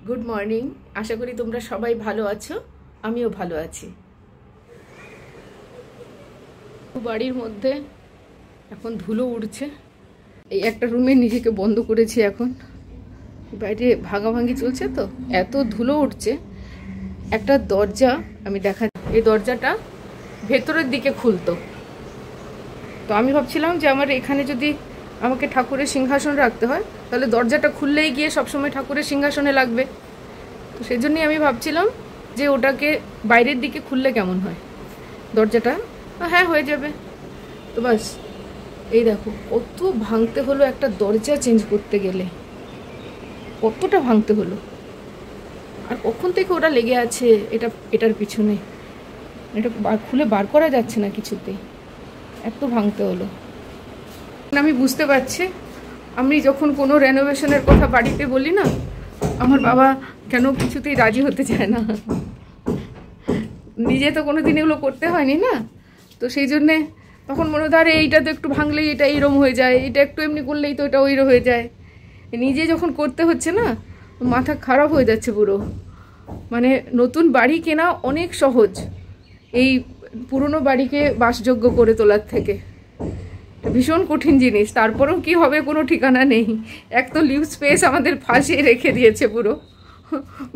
Good morning. আশা করি তোমরা সবাই ভালো আছো, আমিও ভালো আছি। বাড়ির মধ্যে এখন ধুলো উড়ছে। এই একটা রুমে নিজেকে বন্ধ করেছি, এখন বাইরে ভাগাভাগি চলছে, তো এত ধুলো উঠছে। একটা দরজা আমি দেখা, এই দরজাটা ভেতরের দিকে খুলতো, তো আমি ভাবছিলাম যে আমার এখানে যদি আমাকে ঠাকুরের সিংহাসন রাখতে হয় তাহলে দরজাটা খুললেই গিয়ে সবসময় ঠাকুরের সিংহাসনে লাগবে। তো সেই জন্যই আমি ভাবছিলাম যে ওটাকে বাইরের দিকে খুললে কেমন হয় দরজাটা। হ্যাঁ, হয়ে যাবে। তো বাস, এই দেখো কত ভাঙতে হলো একটা দরজা চেঞ্জ করতে গেলে, কতটা ভাঙতে হলো। আর কখন থেকে ওটা লেগে আছে এটার পিছনে, এটা খুলে বার করা যাচ্ছে না কিছুতেই, এত ভাঙতে হলো। আমি বুঝতে পারছি, আমি যখন কোনো রেনোভেশনের কথা বাড়িতে বলি না, আমার বাবা কেন কিছুতেই রাজি হতে চায় না। নিজে তো কোনো দিন এগুলো করতে হয়নি না, তো সেই জন্যে তখন মনে হয় আরে এইটা তো একটু ভাঙলেই এটা এইরম হয়ে যায়, এটা একটু এমনি করলেই তো এটা ওইরম হয়ে যায়। নিজে যখন করতে হচ্ছে না, মাথা খারাপ হয়ে যাচ্ছে পুরো। মানে নতুন বাড়ি কেনা অনেক সহজ এই পুরনো বাড়িকে বাসযোগ্য করে তোলার থেকে। ভীষণ কঠিন জিনিস, তারপরেও কি হবে কোনো ঠিকানা নেই। এক তো লিভ স্পেস আমাদের ফাঁসিয়ে রেখে দিয়েছে পুরো,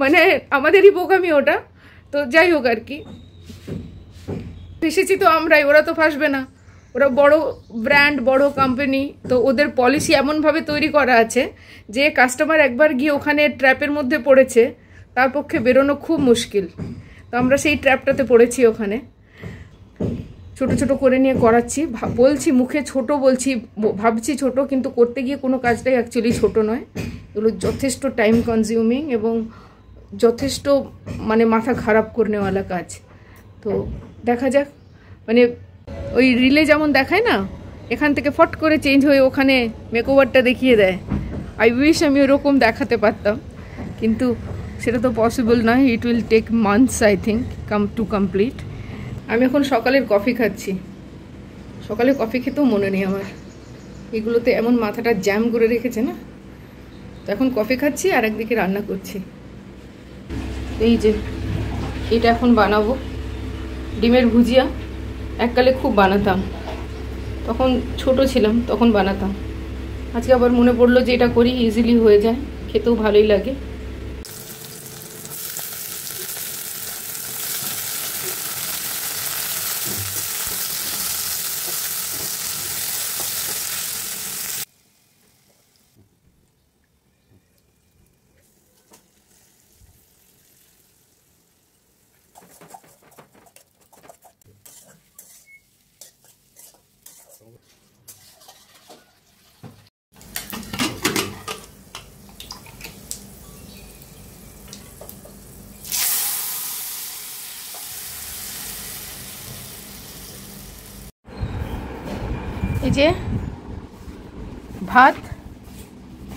মানে আমাদেরই বোকামি ওটা। তো যাই হোক আর কি, এসেছি তো আমরাই, ওরা তো ফাঁসবে না। ওরা বড় ব্র্যান্ড, বড় কোম্পানি, তো ওদের পলিসি এমনভাবে তৈরি করা আছে যে কাস্টমার একবার গিয়ে ওখানে ট্র্যাপের মধ্যে পড়েছে, তার পক্ষে বেরোনো খুব মুশকিল। তো আমরা সেই ট্র্যাপটাতে পড়েছি ওখানে। ছোট ছোট করে নিয়ে করাচ্ছি, বলছি মুখে ছোট বলছি, ভাবছি ছোট, কিন্তু করতে গিয়ে কোনো কাজটাই অ্যাকচুয়ালি ছোট নয়। এগুলো যথেষ্ট টাইম কনজিউমিং এবং যথেষ্ট মানে মাথা খারাপ করে নেওয়ালা কাজ। তো দেখা যাক, মানে ওই রিলে যেমন দেখায় না, এখান থেকে ফট করে চেঞ্জ হয়ে ওখানে মেকওভারটা দেখিয়ে দেয়। আই উইশ আমি ওরকম দেখাতে পারতাম, কিন্তু সেটা তো পসিবল নয়। It will take months I think to complete. আমি এখন সকালের কফি খাচ্ছি। সকালে কফি খেতেও মনে নেই আমার, এগুলোতে এমন মাথাটা জ্যাম করে রেখেছে না। তো এখন কফি খাচ্ছি আর একদিকে রান্না করছি। এই যে এটা এখন বানাবো ডিমের ভুজিয়া। এককালে খুব বানাতাম, তখন ছোট ছিলাম তখন বানাতাম। আজকে আবার মনে পড়লো যে এটা করি, ইজিলি হয়ে যায়, খেতেও ভালোই লাগে। এই যে ভাত,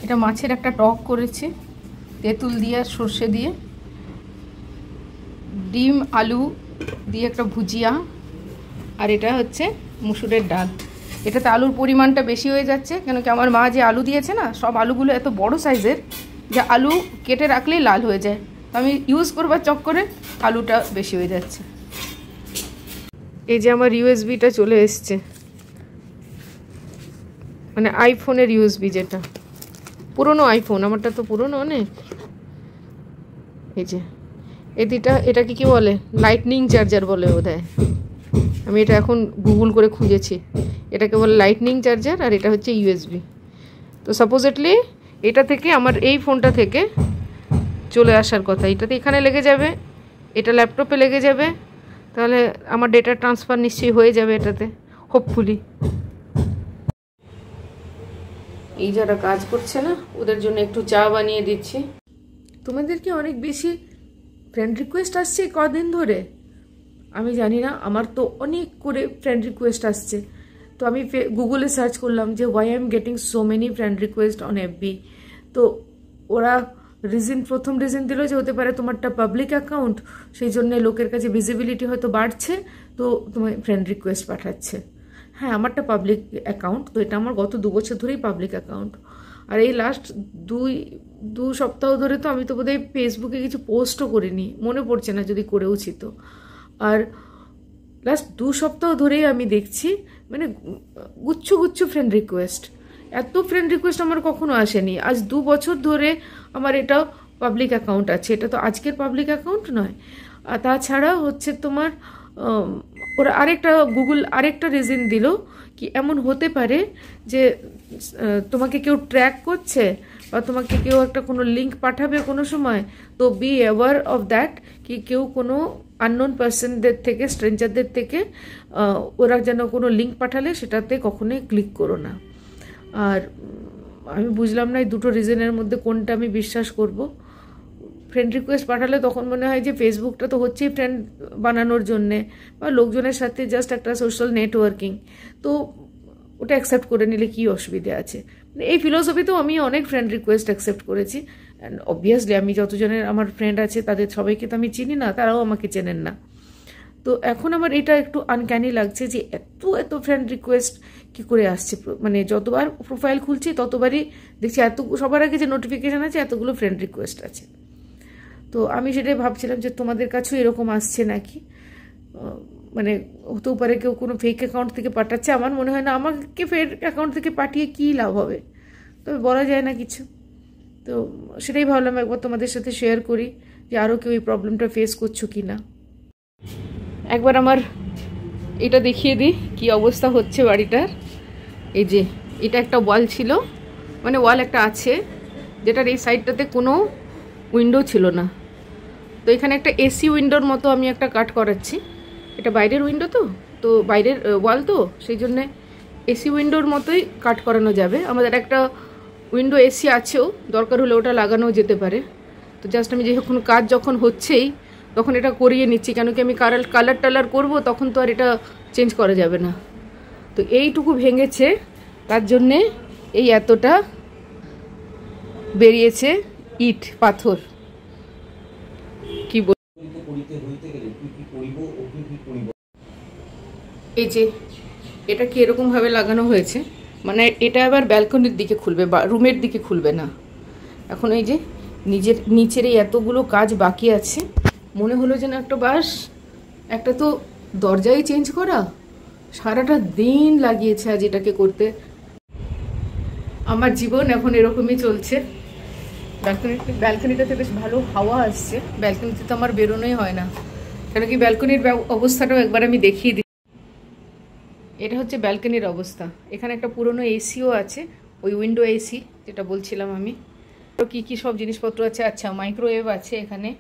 এটা মাছের একটা টক করেছি তেঁতুল দিয়ে আর সর্ষে দিয়ে, ডিম আলু দিয়ে একটা ভুজিয়া, আর এটা হচ্ছে মুসুরের ডাল। এটাতে আলুর পরিমাণটা বেশি হয়ে যাচ্ছে, কেন কি আমার মা যে আলু দিয়েছে না, সব আলুগুলো এত বড় সাইজের যে আলু কেটে রাখলেই লাল হয়ে যায়। তো আমি ইউজ করবার চক্করে আলুটা বেশি হয়ে যাচ্ছে। এই যে আমার ইউএসবিটা চলে এসছে, মানে আইফোনের ইউএসবি, যেটা পুরনো আইফোন, আমারটা তো পুরনো অনেক। এই যে এটাকে কি বলে, লাইটনিং চার্জার বলে বোধহয়। আমি এটা এখন গুগল করে খুঁজেছি, এটাকে বলে লাইটনিং চার্জার, আর এটা হচ্ছে ইউএসবি। তো সাপোজেটলি এটা থেকে আমার এই ফোনটা থেকে চলে আসার কথা, এটাতে এখানে লেগে যাবে, এটা ল্যাপটপে লেগে যাবে, তাহলে আমার ডেটা ট্রান্সফার নিশ্চয়ই হয়ে যাবে এটাতে, হোপফুলি। এই যারা কাজ করছে না ওদের জন্য একটু চা বানিয়ে দিচ্ছি। তোমাদেরকে অনেক বেশি ফ্রেন্ড রিকোয়েস্ট আসছে কদিন ধরে, আমি জানি না, আমার তো অনেক করে ফ্রেন্ড রিকোয়েস্ট আসছে। তো আমি গুগলে সার্চ করলাম যে why I am getting so many friend request on FB. তো ওরা প্রথম রিজন দিল যে হতে পারে তোমারটা পাবলিক অ্যাকাউন্ট, সেই জন্যে লোকের কাছে ভিজিবিলিটি হয়তো বাড়ছে, তো তোমার ফ্রেন্ড রিকোয়েস্ট পাঠাচ্ছে। হ্যাঁ, আমারটা পাবলিক অ্যাকাউন্ট, তো এটা আমার গত 2 বছর ধরেই পাবলিক অ্যাকাউন্ট। আর এই লাস্ট 2 সপ্তাহ ধরে তো আমি তো বোধহয় ফেসবুকে কিছু পোস্টও করিনি, মনে পড়ছে না যদি করেওছি তো। আর লাস্ট 2 সপ্তাহ ধরেই আমি দেখছি মানে গুচ্ছ গুচ্ছ ফ্রেন্ড রিকোয়েস্ট। এত ফ্রেন্ড রিকোয়েস্ট আমার কখনো আসেনি। আজ 2 বছর ধরে আমার এটা পাবলিক অ্যাকাউন্ট আছে, এটা তো আজকের পাবলিক অ্যাকাউন্ট নয়। আর তাছাড়া হচ্ছে তোমার ওরা গুগল আরেকটা রিজন দিল কি এমন হতে পারে যে তোমাকে কেউ ট্র্যাক করছে বা তোমাকে কেউ একটা কোনো লিঙ্ক পাঠাবে কোনো সময়, তো বি অ্যাওয়ার অফ দ্যাট কি কেউ কোনো আননোন পার্সনদের থেকে, স্ট্রেঞ্জারদের থেকে ওরা যেন কোনো লিঙ্ক পাঠালে সেটাতে কখনোই ক্লিক করো না। আর আমি বুঝলাম না এই দুটো রিজনের মধ্যে কোনটা আমি বিশ্বাস করব। ফ্রেন্ড রিকোয়েস্ট পাঠালে তখন মনে হয় যে ফেসবুকটা তো হচ্ছেই ফ্রেন্ড বানানোর জন্যে বা লোকজনের সাথে জাস্ট একটা সোশ্যাল নেটওয়ার্কিং, তো ওটা অ্যাকসেপ্ট করে নিলে কী অসুবিধে আছে। এই ফিলোসফিতেও আমি অনেক ফ্রেন্ড রিকোয়েস্ট অ্যাকসেপ্ট করেছি। অ্যান্ড অবভিয়াসলি আমি যতজনের আমার ফ্রেন্ড আছে তাদের সবাইকে তো আমি চিনি না, তারাও আমাকে চেনেন না। তো এখন আমার এটা একটু আনক্যানি লাগছে যে এত ফ্রেন্ড রিকোয়েস্ট কী করে আসছে। মানে যতবার প্রোফাইল খুলছি ততবারই দেখছি সবার আগে যে নোটিফিকেশান আছে এতগুলো ফ্রেন্ড রিকোয়েস্ট আছে। তো আমি সেটাই ভাবছিলাম যে তোমাদের কাছেও এরকম আসছে নাকি, মানে হতেও পারে কেউ কোনো ফেক অ্যাকাউন্ট থেকে পাঠাচ্ছে। আমার মনে হয় না আমাকে ফেক অ্যাকাউন্ট থেকে পাঠিয়ে কী লাভ হবে, তবে বলা যায় না কিছু। তো সেটাই ভাবলাম একবার তোমাদের সাথে শেয়ার করি যে আরও কেউ এই প্রবলেমটা ফেস করছো কি না। একবার আমার এটা দেখিয়ে দিই কি অবস্থা হচ্ছে বাড়িটার। এই যে এটা একটা ওয়াল ছিল, মানে ওয়াল একটা আছে যেটার এই সাইডটাতে কোনো উইন্ডো ছিল না। তো এখানে একটা এসি উইন্ডোর মতো আমি একটা কাট করাচ্ছি। এটা বাইরের উইন্ডো তো বাইরের ওয়াল তো সেই জন্যে এসি উইন্ডোর মতোই কাট করানো যাবে। আমাদের একটা উইন্ডো এসি আছেও, দরকার হলে ওটা লাগানোও যেতে পারে। তো জাস্ট আমি যখন হচ্ছেই তখন এটা করিয়ে নিচ্ছি, কেন কি আমি কালার টালার করবো তখন তো আর এটা চেঞ্জ করা যাবে না। তো এইটুকু ভেঙেছে তার জন্যে এই এতটা বেরিয়েছে ইট পাথর। কি এই যে এটা কি এরকম ভাবে লাগানো হয়েছে, মানে এটা আবার ব্যালকনির দিকে খুলবে বা রুমের দিকে খুলবে না। এখন এই যে নিচের এই এতগুলো কাজ বাকি আছে, মনে হলো যেন একটা তো দরজাই চেঞ্জ করা, সারাটা দিন লাগিয়েছে আজ এটাকে করতে। আমার জীবন এখন এরকমই চলছে। ব্যালকনিটাতে বেশ ভালো হাওয়া আসছে, ব্যালকনিতে তো আমার বেরোনোই হয় না, কেন কি ব্যালকনির অবস্থাটাও একবার আমি দেখিয়ে দিই। এটা হচ্ছে ব্যালকনির অবস্থা। এখানে একটা পুরনো এসিও আছে, ওই উইন্ডো এসি যেটা বলছিলাম আমি। তো কি সব জিনিসপত্র আছে, আচ্ছা মাইক্রোওয়েভ আছে এখানে।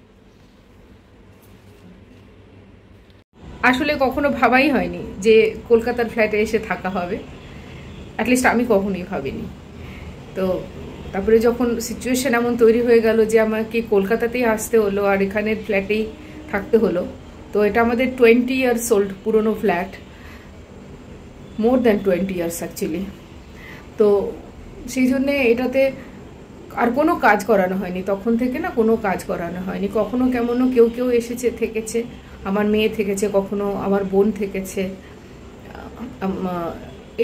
আসলে কখনো ভাবাই হয়নি যে কলকাতার ফ্ল্যাটে এসে থাকা হবে, অ্যাটলিস্ট আমি কখনোই ভাবিনি। তো তারপরে যখন সিচুয়েশন এমন তৈরি হয়ে গেল যে আমাকে কলকাতাতেই আসতে হলো আর এখানের ফ্ল্যাটেই থাকতে হলো। তো এটা আমাদের 20 ইয়ার্স ওল্ড পুরনো flat, more than 20 years actually. তো সেই জন্যে এটাতে আর কোনো কাজ করানো হয়নি, তখন থেকে না কোনো কাজ করানো হয়নি। কখনো কেমনও কেউ এসেছে থেকেছে, আমার মেয়ে থেকেছে, কখনো আমার বোন থেকেছে,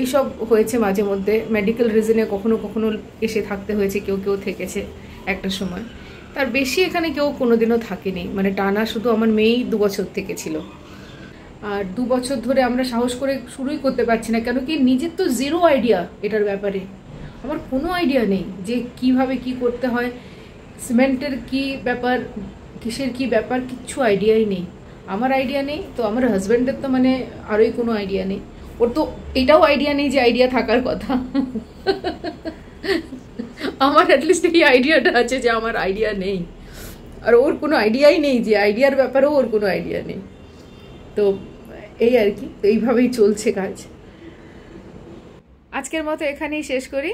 এইসব হয়েছে মাঝে মধ্যে। মেডিকেল রিজনে কখনো এসে থাকতে হয়েছে, কেউ থেকেছে একটা সময়। তার বেশি এখানে কেউ কোনোদিনও থাকেনি, মানে টানা শুধু আমার মেয়েই 2 বছর থেকে ছিল। আর 2 বছর ধরে আমরা সাহস করে শুরুই করতে পারছি না, কেন কি নিজের তো জিরো আইডিয়া এটার ব্যাপারে। আমার কোনো আইডিয়া নেই যে কিভাবে কি করতে হয়, সিমেন্টের কি ব্যাপার, কিসের কি ব্যাপার, কিচ্ছু আইডিয়াই নেই। আমার আইডিয়া নেই, তো আমার হাজব্যান্ডের তো মানে আরোই কোনো আইডিয়া নেই। ওর তো এটাও আইডিয়া নেই যে আইডিয়া থাকার কথা। আমার অ্যাটলিস্ট এই আইডিয়াটা আছে যে আমার আইডিয়া নেই, আর ওর কোনো আইডিয়াই নেই যে আইডিয়ার ব্যাপারেও ওর কোনো আইডিয়া নেই। তো এই আর কি, তো এইভাবেই চলছে কাজ। আজকের মতো এখানেই শেষ করি।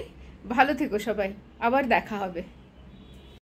ভালো থেকো সবাই, আবার দেখা হবে।